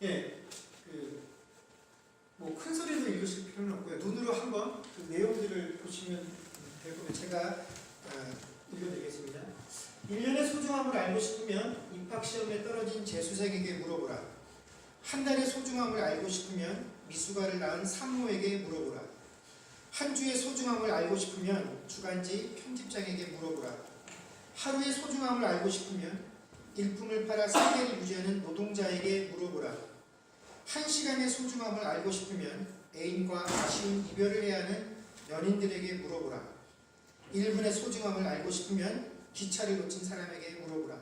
예, 뭐 큰 소리로 읽으실 필요는 없고요. 눈으로 한번 그 내용들을 보시면 될 거고요. 제가 읽어드리겠습니다. 1년의 소중함을 알고 싶으면 입학시험에 떨어진 재수생에게 물어보라. 한 달의 소중함을 알고 싶으면 미숙아를 낳은 산모에게 물어보라. 한 주의 소중함을 알고 싶으면 주간지 편집장에게 물어보라. 하루의 소중함을 알고 싶으면 일품을 팔아 생계를 유지하는 노동자에게 물어보라. 한 시간의 소중함을 알고 싶으면 애인과 아쉬운 이별을 해야 하는 연인들에게 물어보라. 1분의 소중함을 알고 싶으면 기차를 놓친 사람에게 물어보라.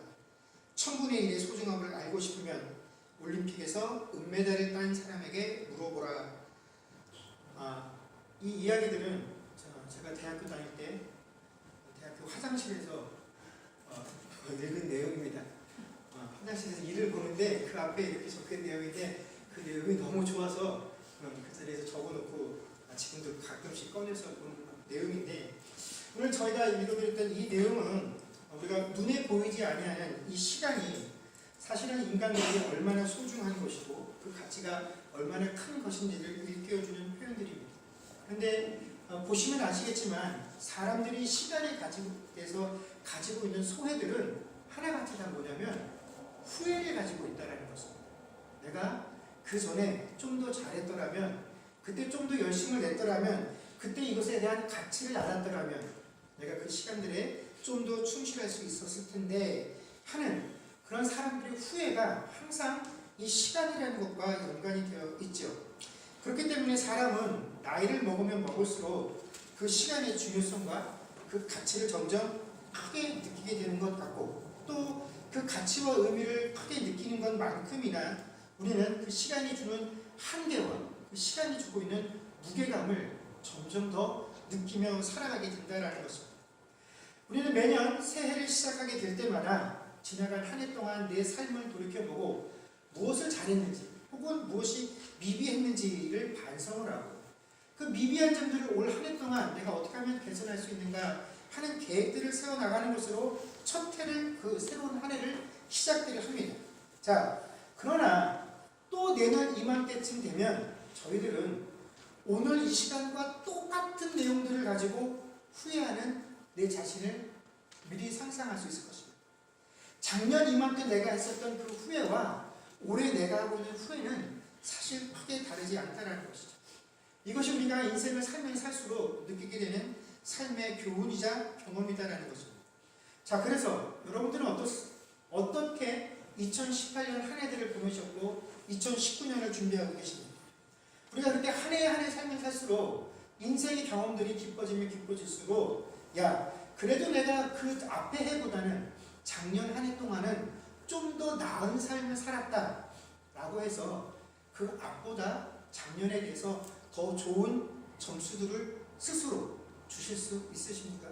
1000분의 1의 소중함을 알고 싶으면 올림픽에서 은메달을 딴 사람에게 물어보라. 이 이야기들은 제가 대학교 다닐 때 대학교 화장실에서 읽은 내용입니다. 화장실에서 일을 보는데 그 앞에 이렇게 적힌 내용인데 그 내용이 너무 좋아서 그 자리에서 적어놓고 지금도 가끔씩 꺼내서 보는 내용인데, 오늘 저희가 읽어드렸던 이 내용은 우리가 눈에 보이지 아니하는 이 시간이 사실은 인간에게 얼마나 소중한 것이고 그 가치가 얼마나 큰 것인지를 일깨워주는 표현들입니다. 그런데 보시면 아시겠지만 사람들이 시간에 대해서 가지고 있는 소회들은 하나같이 다 뭐냐면 후회를 가지고 있다는 것입니다. 내가 그 전에 좀 더 잘했더라면, 그때 좀 더 열심을 냈더라면, 그때 이것에 대한 가치를 알았더라면 내가 그 시간들에 좀 더 충실할 수 있었을 텐데 하는 그런 사람들의 후회가 항상 이 시간이라는 것과 연관이 되어 있죠. 그렇기 때문에 사람은 나이를 먹으면 먹을수록 그 시간의 중요성과 그 가치를 점점 크게 느끼게 되는 것 같고, 또 그 가치와 의미를 크게 느끼는 것만큼이나 우리는 그 시간이 주는 한계와 그 시간이 주고 있는 무게감을 점점 더 느끼며 살아가게 된다는 것입니다. 우리는 매년 새해를 시작하게 될 때마다 지나간 한 해 동안 내 삶을 돌이켜보고 무엇을 잘했는지 혹은 무엇이 미비했는지를 반성을 하고, 그 미비한 점들을 올 한 해 동안 내가 어떻게 하면 개선할 수 있는가 하는 계획들을 세워나가는 것으로 첫 해를, 그 새로운 한 해를 시작들을 합니다. 자, 그러나 또 내년 이맘때쯤 되면 저희들은 오늘 이 시간과 똑같은 내용들을 가지고 후회하는 내 자신을 미리 상상할 수 있을 것입니다. 작년 이맘때 내가 했었던 그 후회와 올해 내가 하고 있는 후회는 사실 크게 다르지 않다는 것이죠. 이것이 우리가 인생을 살면 살수록 느끼게 되는 삶의 교훈이자 경험이다라는 것입니다. 자, 그래서 여러분들은 어떻게 2018년 한 해들을 보내셨고 2019년을 준비하고 계십니까? 우리가 그렇게 한 해 한 해 살면 살수록 인생의 경험들이 깊어지면 깊어질수록, 야, 그래도 내가 그 앞에 해보다는 작년 한 해 동안은 좀 더 나은 삶을 살았다 라고 해서 그 앞보다 작년에 대해서 더 좋은 점수들을 스스로 주실 수 있으십니까?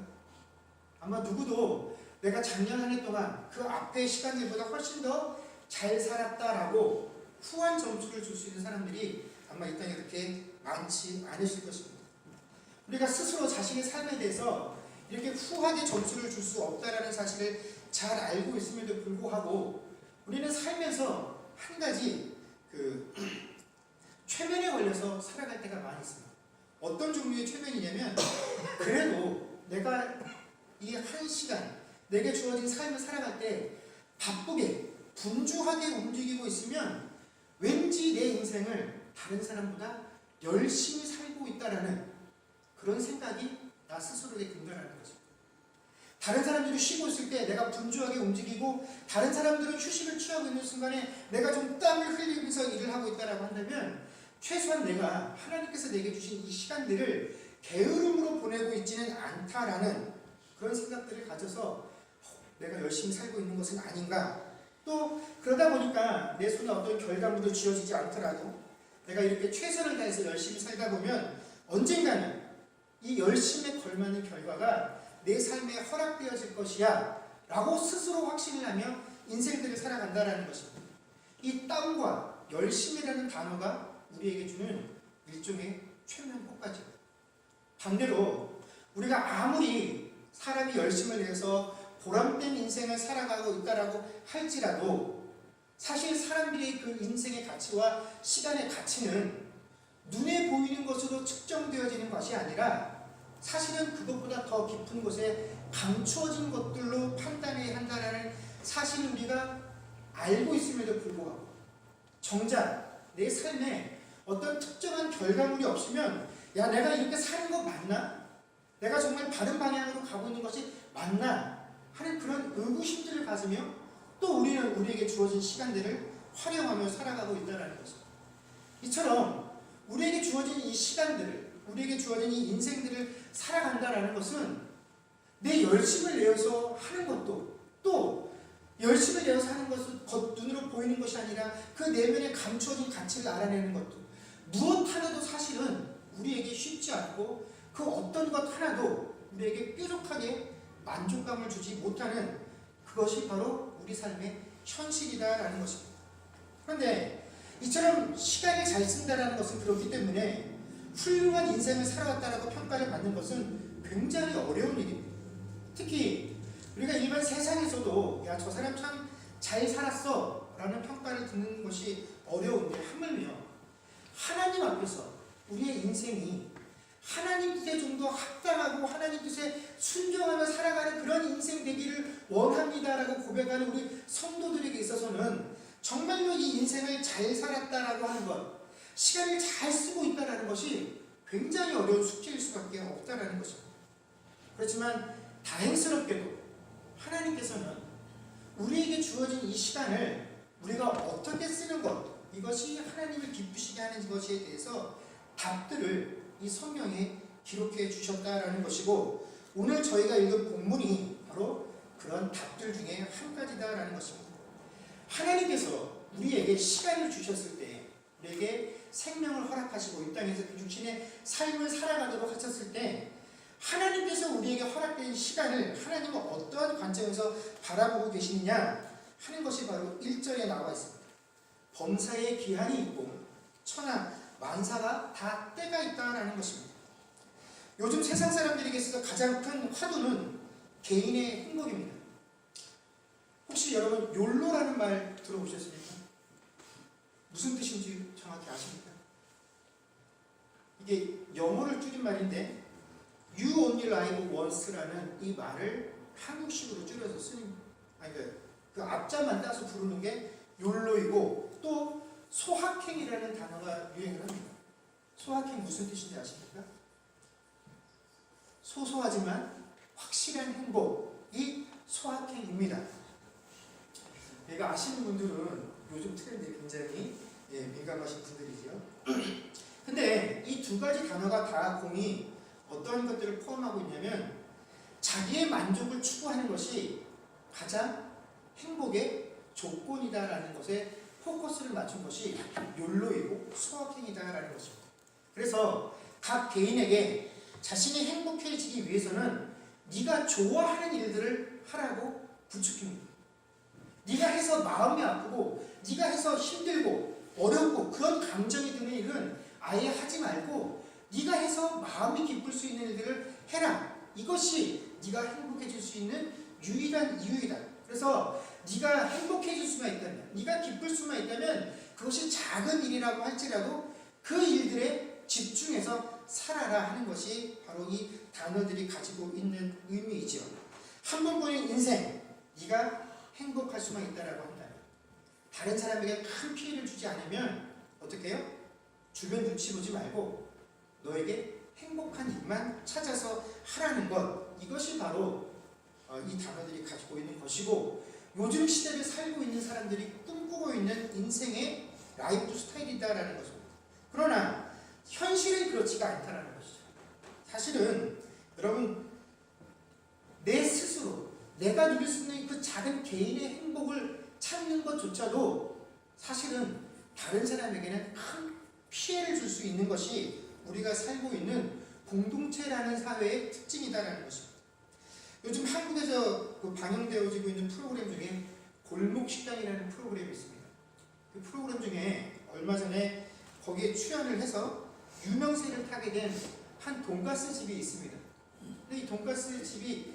아마 누구도 내가 작년 한 해 동안 그 앞의 시간들보다 훨씬 더 잘 살았다라고 후한 점수를 줄 수 있는 사람들이 아마 이 땅에 그렇게 많지 않으실 것입니다. 우리가 스스로 자신의 삶에 대해서 이렇게 후하게 점수를 줄 수 없다라는 사실을 잘 알고 있음에도 불구하고 우리는 살면서 한 가지 최면에 걸려서 살아갈 때가 많이 있습니다. 어떤 종류의 최면이냐면, 그래도 내가 이 한 시간 내게 주어진 삶을 살아갈 때 바쁘게 분주하게 움직이고 있으면 왠지 내 인생을 다른 사람보다 열심히 살고 있다라는 그런 생각이 나 스스로에게 든다는 거죠. 다른 사람들이 쉬고 있을 때 내가 분주하게 움직이고 다른 사람들은 휴식을 취하고 있는 순간에 내가 좀 땀을 흘리면서 일을 하고 있다라고 한다면 최소한 내가 하나님께서 내게 주신 이 시간들을 게으름으로 보내고 있지는 않다라는 그런 생각들을 가져서 내가 열심히 살고 있는 것은 아닌가. 또 그러다 보니까 내 손에 어떤 결과물도 쥐어지지 않더라도 내가 이렇게 최선을 다해서 열심히 살다 보면 언젠가는 이 열심에 걸맞는 결과가 내 삶에 허락되어질 것이야 라고 스스로 확신을 하며 인생들을 살아간다는 것입니다. 이 땀과 열심이라는 단어가 우리에게 주는 일종의 최면 효과죠. 반대로 우리가 아무리 사람이 열심을 내서 보람된 인생을 살아가고 있다라고 할지라도 사실 사람들의 그 인생의 가치와 시간의 가치는 눈에 보이는 것으로 측정되어지는 것이 아니라 사실은 그것보다 더 깊은 곳에 감추어진 것들로 판단해야 한다는 사실을 우리가 알고 있음에도 불구하고 정작 내 삶에 어떤 특정한 결과물이 없으면 야, 내가 이렇게 사는 거 맞나? 내가 정말 바른 방향으로 가고 있는 것이 맞나? 하는 그런 의구심들을 가지며 또 우리는 우리에게 주어진 시간들을 활용하며 살아가고 있다는 것입니다. 이처럼 우리에게 주어진 이 시간들을, 우리에게 주어진 이 인생들을 살아간다는 것은 내 열심을 내어서 하는 것도, 또 열심을 내어서 하는 것은 겉눈으로 보이는 것이 아니라 그 내면에 감추어진 가치를 알아내는 것도, 무엇 하나도 사실은 우리에게 쉽지 않고 그 어떤 것 하나도 우리에게 뾰족하게 만족감을 주지 못하는 그것이 바로 우리 삶의 현실이다라는 것입니다. 그런데 이처럼 시간을 잘 쓴다는 것은 그렇기 때문에 훌륭한 인생을 살아왔다라고 평가를 받는 것은 굉장히 어려운 일입니다. 특히 우리가 일반 세상에서도 야, 저 사람 참 잘 살았어 라는 평가를 듣는 것이 어려운데 하물며 하나님 앞에서 우리의 인생이 하나님 뜻에 좀 더 합당하고 하나님 뜻에 순종하며 살아가는 그런 인생 되기를 원합니다라고 고백하는 우리 성도들에게 있어서는 정말로 이 인생을 잘 살았다라고 하는 것, 시간을 잘 쓰고 있다라는 것이 굉장히 어려운 숙제일 수밖에 없다라는 것입니다. 그렇지만 다행스럽게도 하나님께서는 우리에게 주어진 이 시간을 우리가 어떻게 쓰는 것, 이것이 하나님을 기쁘시게 하는 것에 대해서 답들을 이 성경에 기록해 주셨다라는 것이고, 오늘 저희가 읽은 본문이 바로 그런 답들 중에 한 가지다라는 것입니다. 하나님께서 우리에게 시간을 주셨을 때, 우리에게 생명을 허락하시고 이 땅에서 육신의 삶을 살아가도록 하셨을 때, 하나님께서 우리에게 허락된 시간을 하나님은 어떠한 관점에서 바라보고 계시느냐 하는 것이 바로 1절에 나와 있습니다. 범사에 기한이 있고 천하 만사가 다 때가 있다라는 것입니다. 요즘 세상 사람들에게 있어서 가장 큰 화두는 개인의 행복입니다. 혹시 여러분 욜로라는 말 들어보셨습니까? 무슨 뜻인지 정확히 아십니까? 이게 영어를 줄인 말인데 You only live once라는 이 말을 한국식으로 줄여서 쓰는, 그 앞자만 따서 부르는 게 욜로이고, 또 소확행이라는 단어가 유행을 합니다. 소확행 무슨 뜻인지 아십니까? 소소하지만 확실한 행복이 소확행입니다. 내가 아시는 분들은 요즘 트렌드에 굉장히 민감하신 분들이죠. 근데 이 두 가지 단어가 다 공이 어떠한 것들을 포함하고 있냐면 자기의 만족을 추구하는 것이 가장 행복의 조건이다라는 것에 포커스를 맞춘 것이 욜로이고 소확행이다라는 것입니다. 그래서 각 개인에게 자신이 행복해지기 위해서는 네가 좋아하는 일들을 하라고 부추깁니다. 네가 해서 마음이 아프고 네가 해서 힘들고 어렵고 그런 감정이 드는 일은 아예 하지 말고 네가 해서 마음이 기쁠 수 있는 일들을 해라. 이것이 네가 행복해질 수 있는 유일한 이유이다. 그래서 네가 행복해질 수만 있다면, 네가 기쁠 수만 있다면 그것이 작은 일이라고 할지라도 그 일들에 집중해서 살아라 하는 것이 바로 이 단어들이 가지고 있는 의미이죠. 한 번 보낸 인생, 네가 행복할 수만 있다라고 한다면, 다른 사람에게 큰 피해를 주지 않으면 어떻게 해요? 주변 눈치 보지 말고 너에게 행복한 일만 찾아서 하라는 것, 이것이 바로 이 단어들이 가지고 있는 것이고, 요즘 시대를 살고 있는 사람들이 꿈꾸고 있는 인생의 라이프 스타일이다라는 것입니다. 그러나 현실은 그렇지가 않다라는 것이죠. 사실은 여러분, 내 스스로 내가 누릴 수 있는 그 작은 개인의 행복을 찾는 것조차도 사실은 다른 사람에게는 큰 피해를 줄 수 있는 것이 우리가 살고 있는 공동체라는 사회의 특징이다라는 것입니다. 요즘 한국에서 방영되어지고 있는 프로그램 중에 골목식당이라는 프로그램이 있습니다. 그 프로그램 중에 얼마 전에 거기에 출연을 해서 유명세를 타게 된 한 돈가스 집이 있습니다. 근데 이 돈가스 집이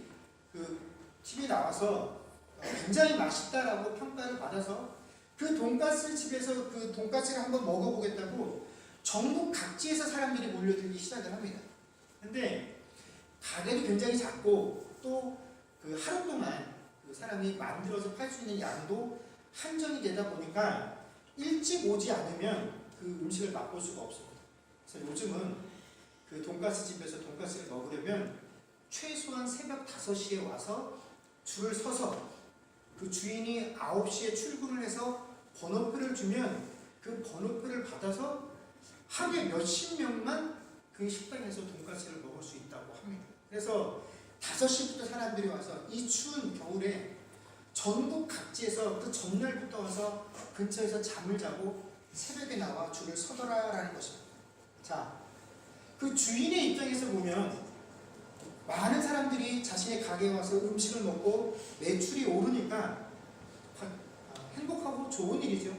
그 TV에 나와서 굉장히 맛있다라고 평가를 받아서 그 돈가스 집에서 그 돈가스를 한번 먹어보겠다고 전국 각지에서 사람들이 몰려들기 시작을 합니다. 근데 가게도 굉장히 작고 또 그 하루 동안 그 사람이 만들어서 팔 수 있는 양도 한정이 되다 보니까 일찍 오지 않으면 그 음식을 맛볼 수가 없습니다. 그래서 요즘은 그 돈가스 집에서 돈가스를 먹으려면 최소한 새벽 5시에 와서 줄을 서서 그 주인이 9시에 출근을 해서 번호표를 주면 그 번호표를 받아서 하루에 몇십 명만 그 식당에서 돈가스를 먹을 수 있다고 합니다. 그래서 5시부터 사람들이 와서 이 추운 겨울에 전국 각지에서 그 전날부터 와서 근처에서 잠을 자고 새벽에 나와 줄을 서더라라는 것입니다. 자, 그 주인의 입장에서 보면 많은 사람들이 자신의 가게에 와서 음식을 먹고 매출이 오르니까 행복하고 좋은 일이죠.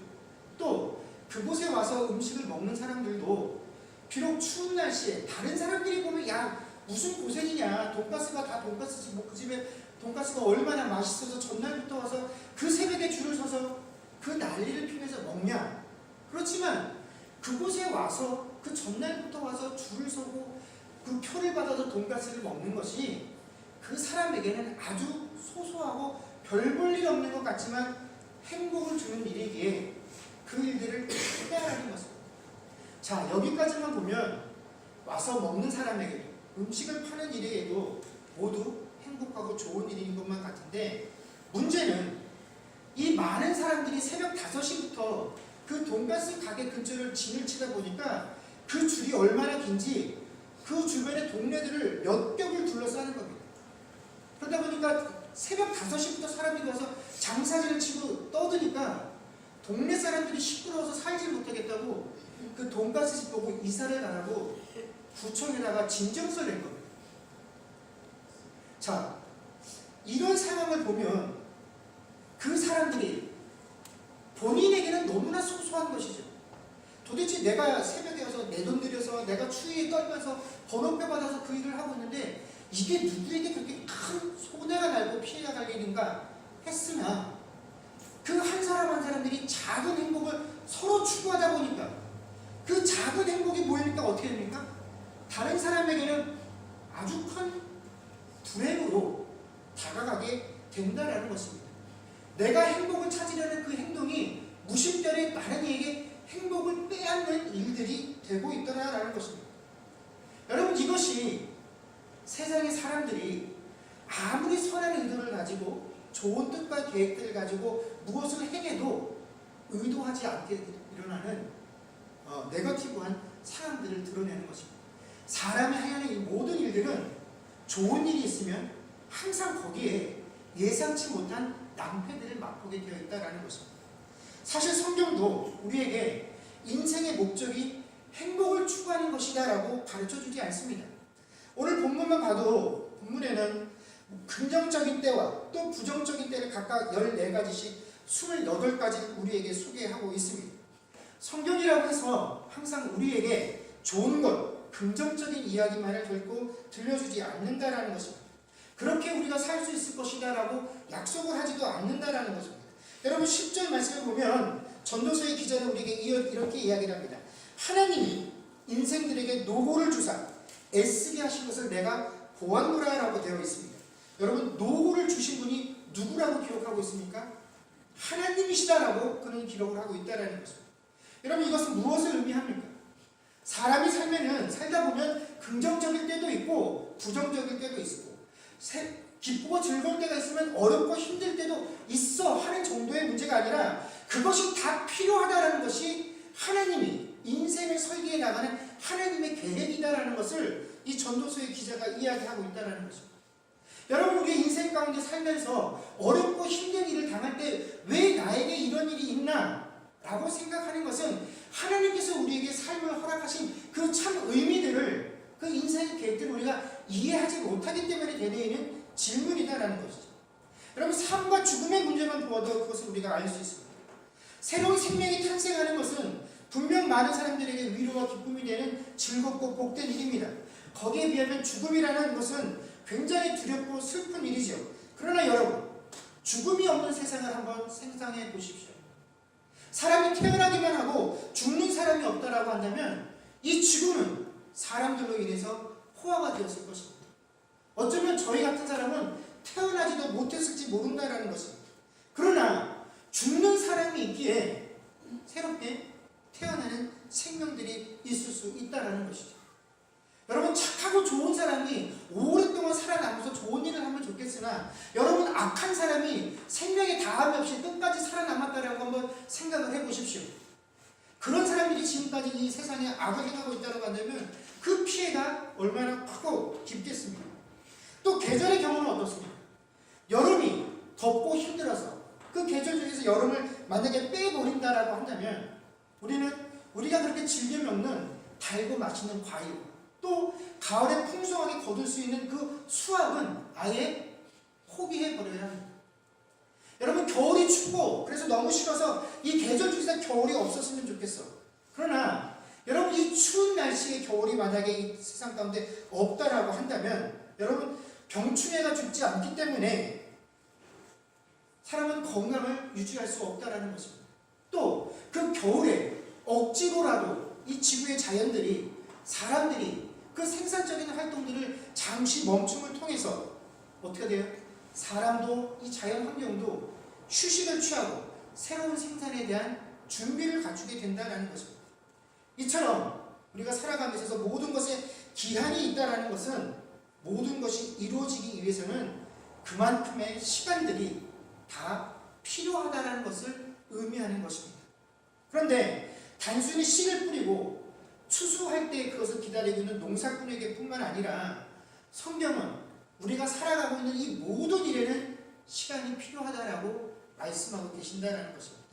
또 그곳에 와서 음식을 먹는 사람들도 비록 추운 날씨에 다른 사람들이 보면 야 무슨 고생이냐, 돈가스가 다 돈가스지, 뭐 그 집에 돈가스가 얼마나 맛있어서 전날부터 와서 그 새벽에 줄을 서서 그 난리를 피면서 먹냐. 그렇지만 그곳에 와서 그 전날부터 와서 줄을 서고 그 표를 받아서 돈가스를 먹는 것이 그 사람에게는 아주 소소하고 별 볼 일 없는 것 같지만 행복을 주는 일이기에 그 일들을 해야하는 것입니다. 자, 여기까지만 보면 와서 먹는 사람에게도 음식을 파는 일에게도 모두 행복하고 좋은 일인 것만 같은데, 문제는 이 많은 사람들이 새벽 5시부터 그 돈가스 가게 근처를 진을 치다 보니까 그 줄이 얼마나 긴지 그 주변의 동네들을 몇 겹을 둘러싸는 겁니다. 그러다 보니까 새벽 5시부터 사람들이 와서 장사를 치고 떠드니까 동네 사람들이 시끄러워서 살지 못하겠다고 그 돈가스 집 보고 이사를 가라고 구청에다가 진정서를 낸 겁니다. 자, 이런 상황을 보면 그 사람들이 본인에게는 너무나 소소한 것이죠. 도대체 내가 새벽에 와서 내 돈 들여서 내가 추위에 떨면서 번호표 받아서 그 일을 하고 있는데 이게 누구에게 그렇게 큰 손해가 날고 피해가 갈 일인가 했으나 그 한 사람 한 사람들이 작은 행복을 서로 추구하다 보니까 그 작은 행복이 모이니까 어떻게 됩니까? 다른 사람에게는 아주 큰 불행으로 다가가게 된다라는 것입니다. 내가 행복을 찾으려는 그 행동이 무심결에 다른 이에게 행복을 빼앗는 일들이 되고 있더라라는 것입니다. 여러분, 이것이 세상의 사람들이 아무리 선한 의도를 가지고 좋은 뜻과 계획들을 가지고 무엇을 행해도 의도하지 않게 일어나는 네거티브한 상황들을 드러내는 것입니다. 사람이 하는 이 모든 일들은 좋은 일이 있으면 항상 거기에 예상치 못한 낭패들을 맛보게 되어 있다는 것입니다. 사실 성경도 우리에게 인생의 목적이 행복을 추구하는 것이다 라고 가르쳐주지 않습니다. 오늘 본문만 봐도 본문에는 긍정적인 때와 또 부정적인 때를 각각 14가지씩 28가지를 우리에게 소개하고 있습니다. 성경이라고 해서 항상 우리에게 좋은 것, 긍정적인 이야기만을 결코 들려주지 않는다라는 것입니다. 그렇게 우리가 살 수 있을 것이다 라고 약속을 하지도 않는다라는 것입니다. 여러분 10절 말씀을 보면 전도서의 기자는 우리에게 이렇게 이야기를 합니다. 하나님이 인생들에게 노고를 주사 애쓰게 하신 것을 내가 보았노라 라고 되어 있습니다. 여러분, 노고를 주신 분이 누구라고 기록하고 있습니까? 하나님이시다라고 그는 기록을 하고 있다는 것입니다. 여러분, 이것은 무엇을 의미합니까? 사람이 살다 보면 긍정적일 때도 있고 부정적일 때도 있고 기쁘고 즐거울 때가 있으면 어렵고 힘들 때도 있어 하는 정도의 문제가 아니라 그것이 다 필요하다는 것이 하나님이 인생을 설계해 나가는 하나님의 계획이다라는 것을 이 전도서의 기자가 이야기하고 있다는 것입니다. 여러분, 우리 인생 가운데 살면서 어렵고 힘든 일을 당할 때 왜 나에게 이런 일이 있나? 라고 생각하는 것은 하나님께서 우리에게 삶을 허락하신 그 참 의미들을, 그 인생의 계획들을 우리가 이해하지 못하기 때문에 되뇌이는 질문이다라는 것이죠. 여러분, 삶과 죽음의 문제만 보아도 그것을 우리가 알 수 있습니다. 새로운 생명이 탄생하는 것은 분명 많은 사람들에게 위로와 기쁨이 되는 즐겁고 복된 일입니다. 거기에 비하면 죽음이라는 것은 굉장히 두렵고 슬픈 일이죠. 그러나 여러분, 죽음이 없는 세상을 한번 상상해 보십시오. 사람이 태어나기만 하고 죽는 사람이 없다라고 한다면 이 지구는 사람들로 인해서 포화가 되었을 것입니다. 어쩌면 저희 같은 사람은 태어나지도 못했을지 모른다라는 것입니다. 그러나 죽는 사람이 있기에 새롭게 태어나는 생명들이 있을 수 있다는 것이죠. 여러분, 착하고 좋은 사람이 오랫동안 살아남아서 좋은 일을 하면 좋겠으나 여러분, 악한 사람이 생명의 다함이 없이 끝까지 살아남았다라고 한번 생각을 해보십시오. 그런 사람들이 지금까지 이 세상에 악을 행하고 있다고 한다면 그 피해가 얼마나 크고 깊겠습니까? 또 계절의 경우는 어떻습니까? 여름이 덥고 힘들어서 그 계절 중에서 여름을 만약에 빼버린다라고 한다면 우리가 그렇게 즐겨 먹는 달고 맛있는 과일, 또 가을에 풍성하게 거둘 수 있는 그 수확은 아예 포기해버려야 합니다. 여러분, 겨울이 춥고 그래서 너무 싫어서 이 계절 중에서 겨울이 없었으면 좋겠어. 그러나 여러분, 이 추운 날씨에 겨울이 만약에 이 세상 가운데 없다라고 한다면 여러분, 병충해가 죽지 않기 때문에 사람은 건강을 유지할 수 없다라는 것입니다. 또 그 겨울에 억지로라도 이 지구의 자연들이, 사람들이 그 생산적인 활동들을 잠시 멈춤을 통해서 어떻게 돼요? 사람도 이 자연 환경도 휴식을 취하고 새로운 생산에 대한 준비를 갖추게 된다는 것입니다. 이처럼 우리가 살아가면서 모든 것에 기한이 있다는 것은 모든 것이 이루어지기 위해서는 그만큼의 시간들이 다 필요하다는 것을 의미하는 것입니다. 그런데 단순히 씨를 뿌리고 추수할 때 그것을 기다리고 있는 농사꾼에게 뿐만 아니라 성경은 우리가 살아가고 있는 이 모든 일에는 시간이 필요하다라고 말씀하고 계신다는 것입니다.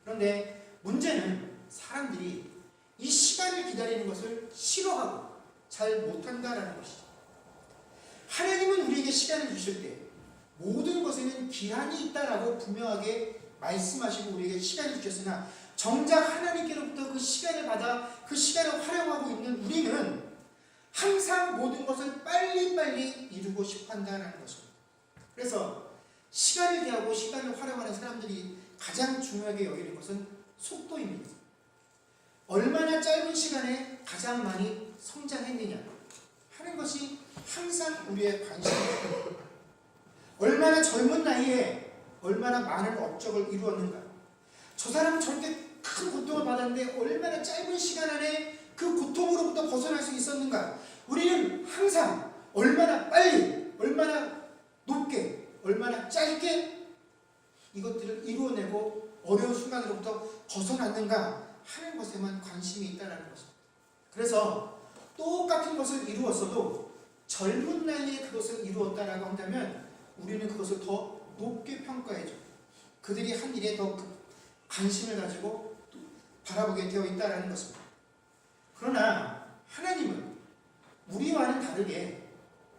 그런데 문제는 사람들이 이 시간을 기다리는 것을 싫어하고 잘 못한다라는 것이죠. 하나님은 우리에게 시간을 주실 때 모든 것에는 기한이 있다라고 분명하게 말씀하시고 우리에게 시간을 주셨으나 정작 하나님께로부터 그 시간을 받아 그 시간을 활용하고 있는 우리는 항상 모든 것을 빨리빨리 이루고 싶어 한다는 것입니다. 그래서 시간을 대하고 시간을 활용하는 사람들이 가장 중요하게 여기는 것은 속도입니다. 얼마나 짧은 시간에 가장 많이 성장했느냐 하는 것이 항상 우리의 관심입니다. 얼마나 젊은 나이에 얼마나 많은 업적을 이루었는가. 저 사람은 저렇게 큰 고통을 받았는데 얼마나 짧은 시간 안에 그 고통으로부터 벗어날 수 있었는가. 우리는 항상 얼마나 빨리, 얼마나 높게, 얼마나 짧게 이것들을 이루어내고 어려운 순간으로부터 벗어났는가 하는 것에만 관심이 있다는 것입니다. 그래서 똑같은 것을 이루었어도 젊은 나이에 그것을 이루었다라고 한다면 우리는 그것을 더 높게 평가해줘. 그들이 한 일에 더 관심을 가지고 바라보게 되어 있다는 것입니다. 그러나 하나님은 우리와는 다르게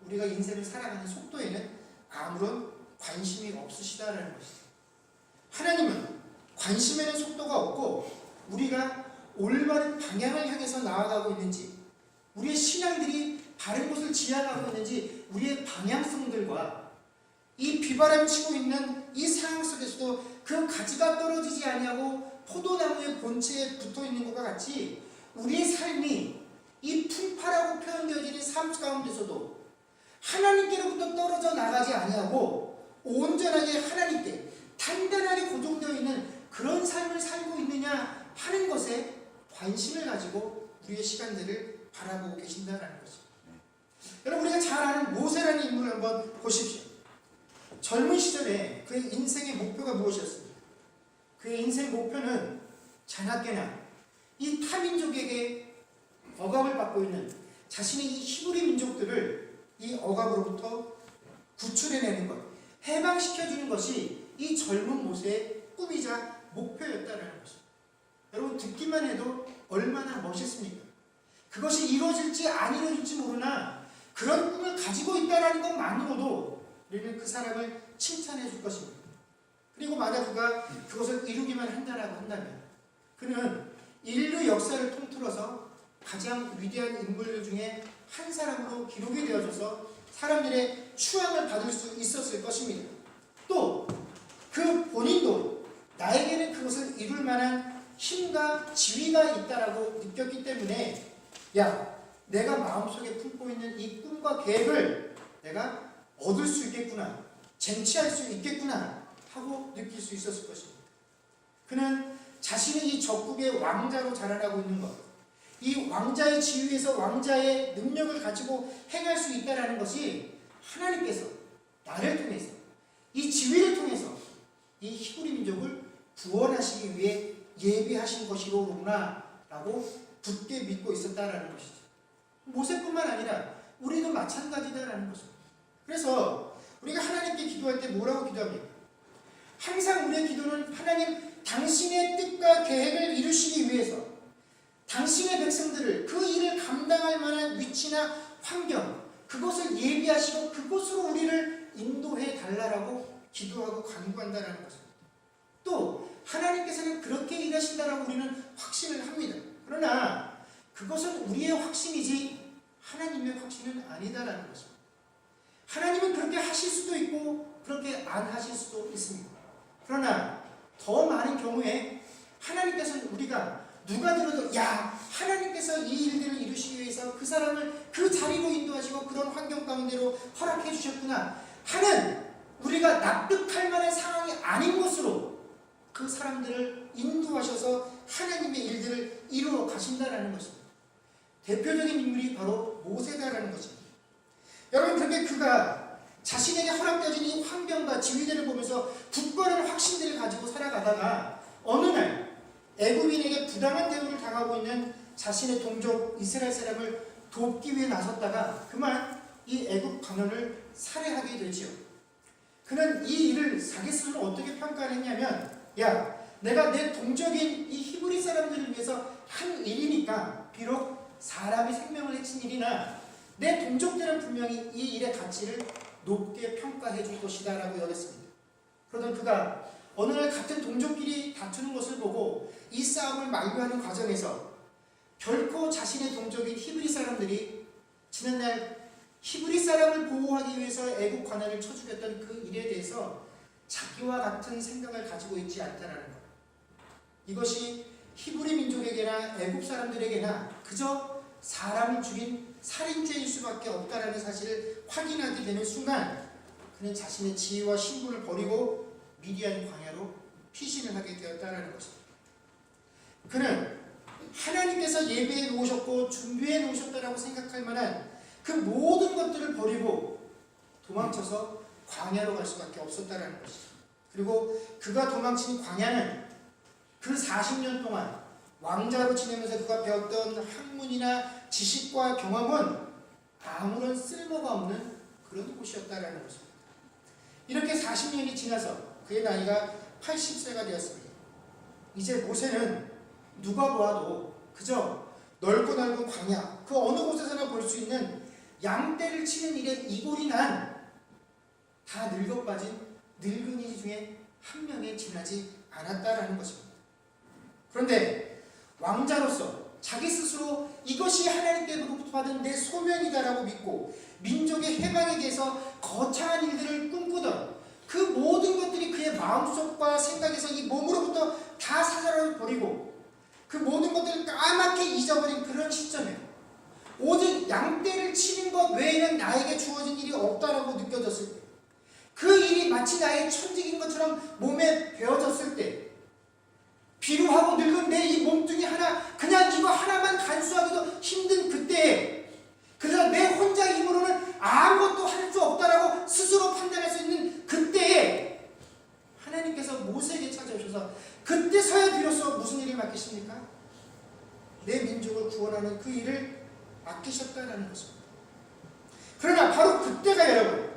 우리가 인생을 살아가는 속도에는 아무런 관심이 없으시다라는 것이죠. 하나님은 관심에는 속도가 없고 우리가 올바른 방향을 향해서 나아가고 있는지, 우리의 신앙들이 바른 곳을 지향하고 있는지, 우리의 방향성들과 이 비바람 치고 있는 이 상황 속에서도 그 가지가 떨어지지 아니하고 포도나무의 본체에 붙어 있는 것과 같이 우리의 삶이 이 풍파라고 표현되어지는 삶 가운데서도 하나님께로부터 떨어져 나가지 아니하고 온전하게 하나님께 단단하게 고정되어 있는 그런 삶을 살고 있느냐 하는 것에 관심을 가지고 우리의 시간들을 바라보고 계신다는 것입니다. 여러분, 우리가 잘 아는 모세라는 인물을 한번 보십시오. 젊은 시절에 그의 인생의 목표가 무엇이었습니까? 그의 인생 목표는 자나깨나 이 타민족에게 억압을 받고 있는 자신의 이 히브리 민족들을 이 억압으로부터 구출해내는 것, 해방시켜주는 것이 이 젊은 모세의 꿈이자 목표였다는 것입니다. 여러분, 듣기만 해도 얼마나 멋있습니까? 그것이 이루어질지 안 이루어질지 모르나 그런 꿈을 가지고 있다는 것만으로도 우리는 그 사람을 칭찬해 줄 것입니다. 그리고 만약 그가 그것을 이루기만 한다라고 한다면 그는 인류 역사를 통틀어서 가장 위대한 인물들 중에 한 사람으로 기록이 되어져서 사람들의 추앙을 받을 수 있었을 것입니다. 또 그 본인도 나에게는 그것을 이룰 만한 힘과 지위가 있다라고 느꼈기 때문에 야, 내가 마음속에 품고 있는 이 꿈과 계획을 내가 얻을 수 있겠구나, 쟁취할 수 있겠구나 하고 느낄 수 있었을 것입니다. 그는 자신이 이 적국의 왕자로 자라나고 있는 것, 이 왕자의 지위에서 왕자의 능력을 가지고 행할 수 있다는 것이 하나님께서 나를 통해서, 이 지위를 통해서 이 히브리 민족을 구원하시기 위해 예비하신 것이로구나 라고 굳게 믿고 있었다라는 것이죠. 모세뿐만 아니라 우리도 마찬가지다라는 것입니다. 그래서 우리가 하나님께 기도할 때 뭐라고 기도합니까? 항상 우리의 기도는 하나님 당신의 뜻과 계획을 이루시기 위해서 당신의 백성들을 그 일을 감당할 만한 위치나 환경, 그것을 예비하시고 그곳으로 우리를 인도해 달라라고 기도하고 간구한다는 것입니다. 또 하나님께서는 그렇게 일하신다라고 우리는 확신을 합니다. 그러나 그것은 우리의 확신이지 하나님의 확신은 아니다라는 것입니다. 하나님은 그렇게 하실 수도 있고 그렇게 안 하실 수도 있습니다. 그러나 더 많은 경우에 하나님께서는 우리가 누가 들어도 야, 하나님께서 이 일들을 이루시기 위해서 그 사람을 그 자리로 인도하시고 그런 환경 가운데로 허락해 주셨구나 하는, 우리가 납득할 만한 상황이 아닌 곳으로 그 사람들을 인도하셔서 하나님의 일들을 이루어 가신다라는 것입니다. 대표적인 인물이 바로 모세다라는 것입니다. 여러분, 그렇게 그가 자신에게 허락되어진 이 환경과 지위들을 보면서 굳건한 확신들을 가지고 살아가다가 어느 날 애굽인에게 부당한 대우를 당하고 있는 자신의 동족 이스라엘 사람을 돕기 위해 나섰다가 그만 이 애굽 관원을 살해하게 되지요. 그는 이 일을 자기 스스로 어떻게 평가를 했냐면, 야, 내가 내 동족인 이 히브리 사람들을 위해서 한 일이니까 비록 사람의 생명을 해친 일이나 내 동족들은 분명히 이 일의 가치를 높게 평가해 줄 것이다 라고 여겼습니다. 그러던 그가 어느 날 같은 동족끼리 다투는 것을 보고 이 싸움을 만류하는 과정에서 결코 자신의 동족인 히브리 사람들이 지난날 히브리 사람을 보호하기 위해서 애국 관할을 쳐 죽였던 그 일에 대해서 자기와 같은 생각을 가지고 있지 않다라는 것. 이것이 히브리 민족에게나 애국 사람들에게나 그저 사람을 죽인 살인죄일 수밖에 없다라는 사실을 확인하게 되는 순간 그는 자신의 지위와 신분을 버리고 미디안 광야로 피신을 하게 되었다라는 것입니다. 그는 하나님께서 예비해 놓으셨고 준비해 놓으셨다라고 생각할 만한 그 모든 것들을 버리고 도망쳐서 광야로 갈 수밖에 없었다라는 것이죠. 그리고 그가 도망친 광야는 그 40년 동안 왕자로 지내면서 그가 배웠던 학문이나 지식과 경험은 아무런 쓸모가 없는 그런 곳이었다라는 것입니다. 이렇게 40년이 지나서 그의 나이가 80세가 되었습니다. 이제 모세는 누가 보아도 그저 넓고 넓은 광야, 그 어느 곳에서나 볼 수 있는 양떼를 치는 일에 이골이 난 다 늙어 빠진 늙은이 중에 한 명에 지나지 않았다라는 것입니다. 그런데 왕자로서 자기 스스로 이것이 하나님께로부터 받은 내 소명이다라고 믿고 민족의 해방에 대해서 거창한 일들을 꿈꾸던 그 모든 것들이 그의 마음속과 생각에서 이 몸으로부터 다 사라져버리고 그 모든 것들을 까맣게 잊어버린 그런 시점에 오직 양떼를 치는 것 외에는 나에게 주어진 일이 없다라고 느껴졌을 때, 그 일이 마치 나의 천직인 것처럼 몸에 배어졌을 때, 비루하고 늙은 내 이 몸뚱이 하나, 그냥 이거 하나만 간수하기도 힘든 그때에, 그래서 내 혼자 힘으로는 아무것도 할 수 없다라고 스스로 판단할 수 있는 그때에 하나님께서 모세에게 찾아오셔서 그때서야 비로소 무슨 일을 맡기십니까? 내 민족을 구원하는 그 일을 맡기셨다는 것입니다. 그러나 바로 그때가 여러분,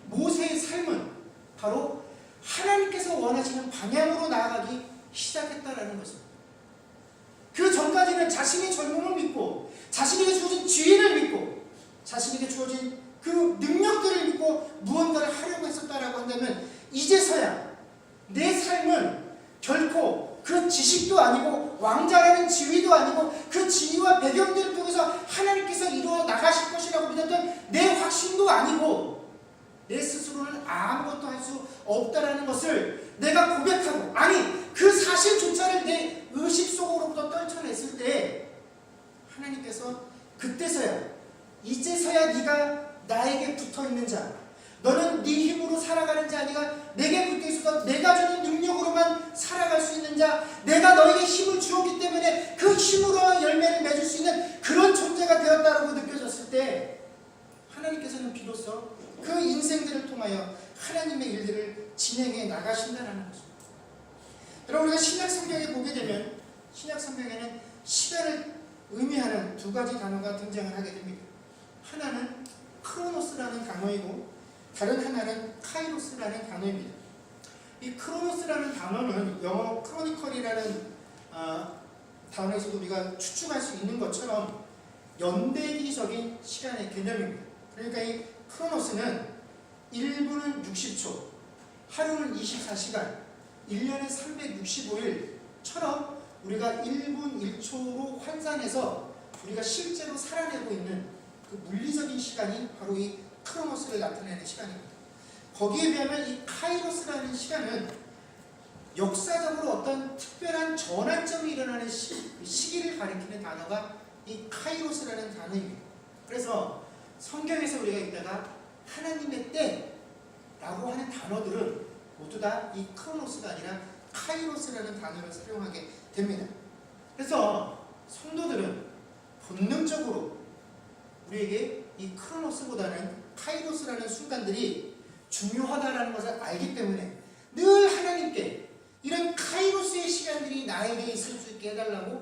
모세의 삶은 바로 하나님께서 원하시는 방향으로 나아가기 시작했다라는 것입니다. 그 전까지는 자신의 젊음을 믿고 자신에게 주어진 지위를 믿고 자신에게 주어진 그 능력들을 믿고 무언가를 하려고 했었다라고 한다면, 이제서야 내 삶은 결코 그 지식도 아니고 왕자라는 지위도 아니고 그 지위와 배경들을 통해서 하나님께서 이루어 나가실 것이라고 믿었던 내 확신도 아니고 내 스스로 스스로는 아무것도 할 수 없다라는 것을 내가 고백하고, 아니 그 사실조차를 내 의식 속으로부터 떨쳐냈을 때 하나님께서 그때서야, 이제서야 네가 나에게 붙어있는 자, 너는 네 힘으로 살아가는 자 아니가 내게 붙어있어서 내가 주는 능력으로만 살아갈 수 있는 자, 내가 너에게 힘을 주었기 때문에 그 힘으로 열매를 맺을 수 있는 그런 존재가 되었다라고 느껴졌을 때 하나님께서는 비로소 그 인생들을 통하여 하나님의 일들을 진행해 나가신다는 것입니다. 여러분, 우리가 신약 성경에 보게 되면 신약 성경에는 시간을 의미하는 두 가지 단어가 등장을 하게 됩니다. 하나는 크로노스라는 단어이고 다른 하나는 카이로스라는 단어입니다. 이 크로노스라는 단어는 영어 크로니컬이라는 단어에서도 우리가 추측할 수 있는 것처럼 연대기적인 시간의 개념입니다. 그러니까 이 크로노스는 1분은 60초, 하루는 24시간, 1년은 365일처럼 우리가 1분 1초로 환산해서 우리가 실제로 살아내고 있는 그 물리적인 시간이 바로 이 크로노스를 나타내는 시간입니다. 거기에 비하면 이 카이로스라는 시간은 역사적으로 어떤 특별한 전환점이 일어나는 시기를 가리키는 단어가 이 카이로스라는 단어입니다. 그래서 성경에서 우리가 읽다가 하나님의 때라고 하는 단어들은 모두 다 이 크로노스가 아니라 카이로스라는 단어를 사용하게 됩니다. 그래서 성도들은 본능적으로 우리에게 이 크로노스보다는 카이로스라는 순간들이 중요하다는 것을 알기 때문에 늘 하나님께 이런 카이로스의 시간들이 나에게 있을 수 있게 해달라고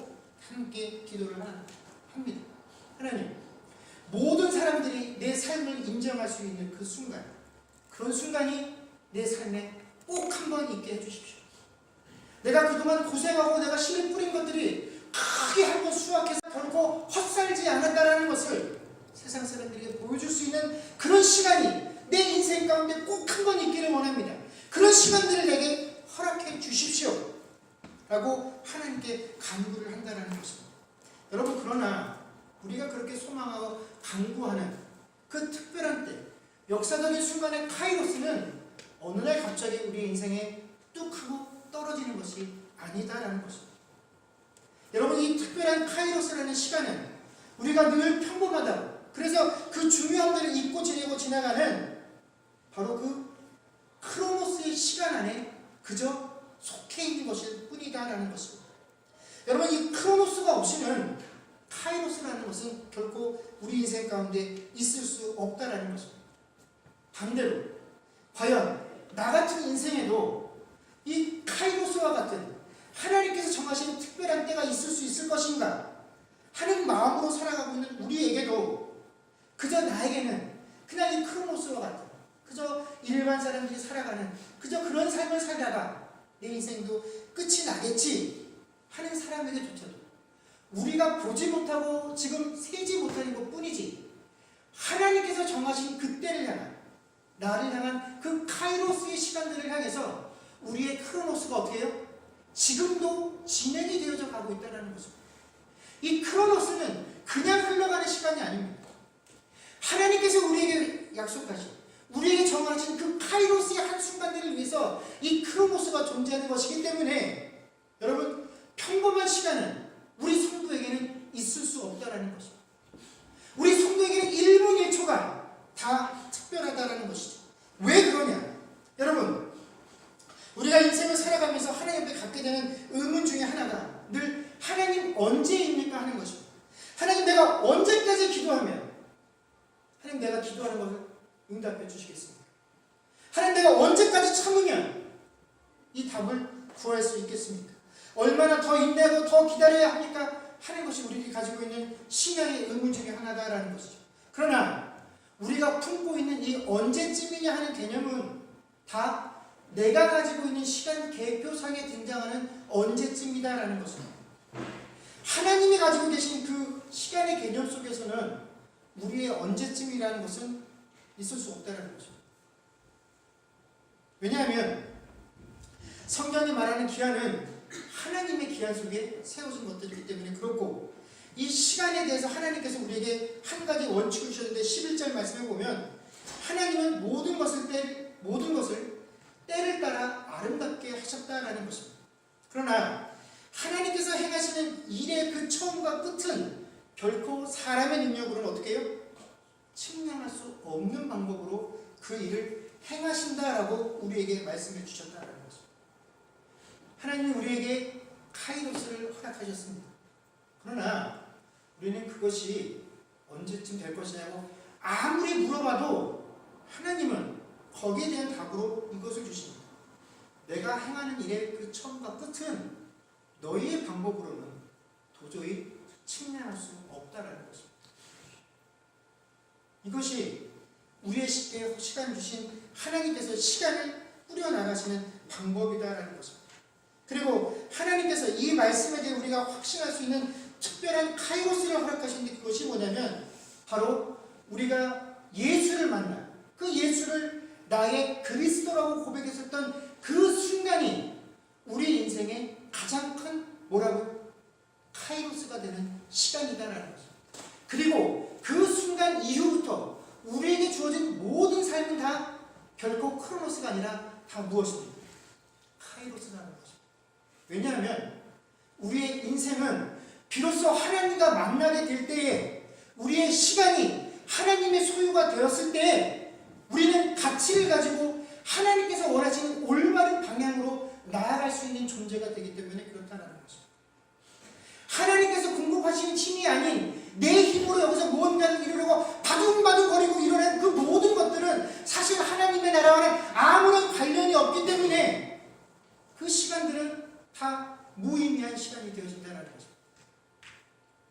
함께 기도를 합니다. 하나님, 모든 사람들이 내 삶을 인정할 수 있는 그 순간, 그런 순간이 내 삶에 꼭 한번 있게 해주십시오. 내가 그동안 고생하고 내가 힘을 뿌린 것들이 크게 한번 수확해서 결코 헛살지 않았다는 것을 세상 사람들에게 보여줄 수 있는 그런 시간이 내 인생 가운데 꼭 한 번 있기를 원합니다. 그런 시간들을 내게 허락해 주십시오 라고 하나님께 간구를 한다는 것입니다. 여러분, 그러나 우리가 그렇게 소망하고 간구하는 그 특별한 때, 역사적인 순간의 카이로스는 어느 날 갑자기 우리 인생에 뚝 하고 떨어지는 것이 아니다라는 것입니다. 여러분, 이 특별한 카이로스라는 시간은 우리가 늘 평범하다고, 그래서 그 중요함들을 잊고 지내고 지나가는 바로 그 크로노스의 시간 안에 그저 속해 있는 것일 뿐이다라는 것입니다. 여러분, 이 크로노스가 없이는 카이로스라는 것은 결코 우리 인생 가운데 있을 수 없다라는 것입니다. 반대로 과연 나 같은 인생에도 이 카이로스와 같은 하나님께서 정하신 특별한 때가 있을 수 있을 것인가 하는 마음으로 살아가고 있는 우리에게도 그저 나에게는 그냥 이 크로노스와 같은, 그저 일반 사람들이 살아가는 그저 그런 삶을 살다가 내 인생도 끝이 나겠지 하는 사람에게조차도 우리가 보지 못하고 지금 세지 못하는 것 뿐이지, 하나님께서 정하신 그 때를 향한, 나를 향한 그 카이로스의 시간들을 향해서 우리의 크로노스가 어떻게 해요? 지금도 진행이 되어져 가고 있다는 것입니다. 이 크로노스는 그냥 흘러가는 시간이 아닙니다. 하나님께서 우리에게 약속하신, 우리에게 정하신 그 카이로스의 한순간들을 위해서 이 크로노스가 존재하는 것이기 때문에 여러분, 평범한 시간은 우리 성도에게는 있을 수 없다는 것입니다. 우리 성도에게는 1분 1초가 다 특별하다는 것이죠. 왜 그러냐? 여러분, 우리가 인생을 살아가면서 하나님 앞에 갖게 되는 의문 중에 하나가 늘 하나님 언제입니까 하는 것입니다. 하나님, 내가 언제까지 기도하면 하나님 내가 기도하는 것을 응답해 주시겠습니까? 하나님, 내가 언제까지 참으면 이 답을 구할 수 있겠습니까? 얼마나 더 인내하고 더 기다려야 합니까? 하는 것이 우리들이 가지고 있는 신앙의 의문 중에 하나다라는 것이죠. 그러나 우리가 품고 있는 이 언제쯤이냐 하는 개념은 다 내가 가지고 있는 시간 계표상에 등장하는 언제쯤이다라는 것입니다. 하나님이 가지고 계신 그 시간의 개념 속에서는 우리의 언제쯤이라는 것은 있을 수 없다는 것입니다. 왜냐하면 성경이 말하는 기한은 하나님의 기한 속에 세워진 것들이기 때문에 그렇고, 이 시간에 대해서 하나님께서 우리에게 한 가지 원칙을 주셨는데 11절 말씀에 보면 하나님은 모든 것을 될 모든 것을 때를 따라 아름답게 하셨다라는 것입니다. 그러나 하나님께서 행하시는 일의 그 처음과 끝은 결코 사람의 능력으로는 어떻게 해요? 측량할 수 없는 방법으로 그 일을 행하신다라고 우리에게 말씀해 주셨다라는 거죠. 하나님은 우리에게 카이로스를 허락하셨습니다. 그러나 우리는 그것이 언제쯤 될 것이냐고 아무리 물어봐도 하나님은 거기에 대한 답으로 이것을 주십니다. 내가 행하는 일의 그 처음과 끝은 너희의 방법으로는 도저히 측량할 수 없다라는 것입니다. 이것이 우리의 시간 주신 하나님께서 시간을 꾸려나가시는 방법이다라는 것입니다. 그리고 하나님께서 이 말씀에 대해 우리가 확신할 수 있는 특별한 카이로스를 허락하시는데 그것이 뭐냐면 바로 우리가 예수를 만나 그 예수를 나의 그리스도라고 고백했었던 그 순간이 우리 인생의 가장 큰 뭐라고? 카이로스가 되는 시간이다라는 거죠. 그리고 그 순간 이후부터 우리에게 주어진 모든 삶은 다 결코 크로노스가 아니라 다 무엇입니까? 카이로스라는 거죠. 왜냐하면 우리의 인생은 비로소 하나님과 만나게 될 때에 우리의 시간이 하나님의 소유가 되었을 때에 우리는 가치를 가지고 하나님께서 원하시는 올바른 방향으로 나아갈 수 있는 존재가 되기 때문에 그렇다는 거죠. 하나님께서 공급하시는 힘이 아닌 내 힘으로 여기서 무언가를 이루려고 바둥바둥거리고 이뤄낸 그 모든 것들은 사실 하나님의 나라와는 아무런 관련이 없기 때문에 그 시간들은 다 무의미한 시간이 되어진다는 거죠.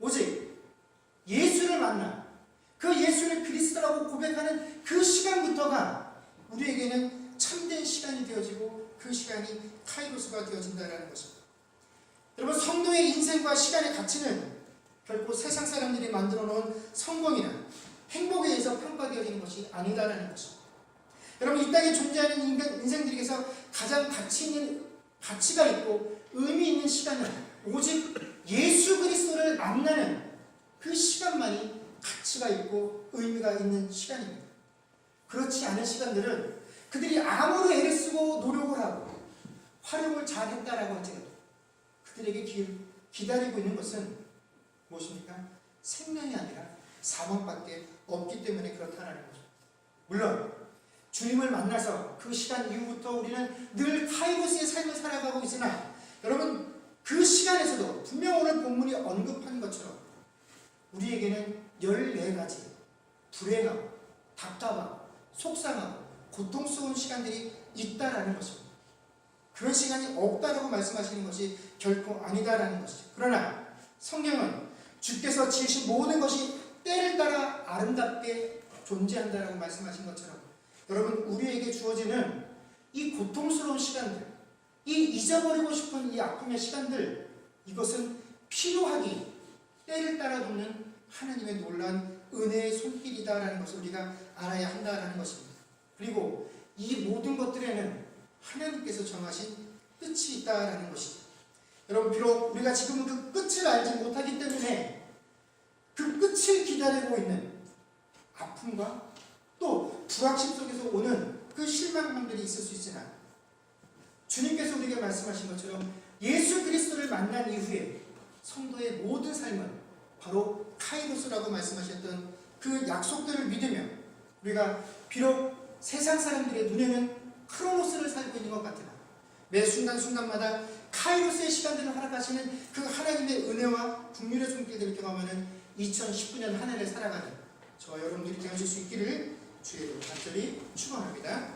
오직 예수를 만나 그 예수를 그리스도라고 고백하는 그 시간부터가 우리에게는 참된 시간이 되어지고 그 시간이 카이로스가 되어진다는 것입니다. 여러분, 성도의 인생과 시간의 가치는 결코 세상 사람들이 만들어 놓은 성공이나 행복에 의해서 평가되어지는 것이 아니다라는 것입니다. 여러분, 이 땅에 존재하는 인생들에게서 가장 가치가 있고 의미 있는 시간은 오직 예수 그리스도를 만나는 그 시간만이 가치가 있고 의미가 있는 시간입니다. 그렇지 않은 시간들은 그들이 아무리 애를 쓰고 노력을 하고 활용을 잘했다라고 할지라도 그들에게 기다리고 있는 것은 무엇입니까? 생명이 아니라 사망밖에 없기 때문에 그렇다는 거죠. 물론 주님을 만나서 그 시간 이후부터 우리는 늘 카이로스의 삶을 살아가고 있으나 여러분, 그 시간에서도 분명 오늘 본문이 언급한 것처럼 우리에게는 14가지 불행하고 답답하고 속상하고 고통스러운 시간들이 있다라는 것입니다. 그런 시간이 없다라고 말씀하시는 것이 결코 아니다라는 것이죠. 그러나 성경은 주께서 지으신 모든 것이 때를 따라 아름답게 존재한다라고 말씀하신 것처럼 여러분, 우리에게 주어지는 이 고통스러운 시간들, 이 잊어버리고 싶은 이 아픔의 시간들, 이것은 필요하기 때를 따라 돕는 하나님의 놀라운 은혜의 손길이다라는 것을 우리가 알아야 한다라는 것입니다. 그리고 이 모든 것들에는 하나님께서 정하신 끝이 있다라는 것이죠. 여러분, 비록 우리가 지금은 그 끝을 알지 못하기 때문에 그 끝을 기다리고 있는 아픔과 또 불확실 속에서 오는 그 실망감들이 있을 수 있으나 주님께서 우리에게 말씀하신 것처럼 예수 그리스도를 만난 이후에 성도의 모든 삶은 바로 카이로스라고 말씀하셨던 그 약속들을 믿으며 우리가 비록 세상 사람들의 눈에는 크로노스를 살고 있는 것 같으나 매 순간순간마다 카이로스의 시간들을 허락하시는 그 하나님의 은혜와 긍휼의 손길들을 경험하는 2019년 한 해를 살아가는 저와 여러분들이 되어질 수 있기를 주의 이름으로 간절히 축원합니다.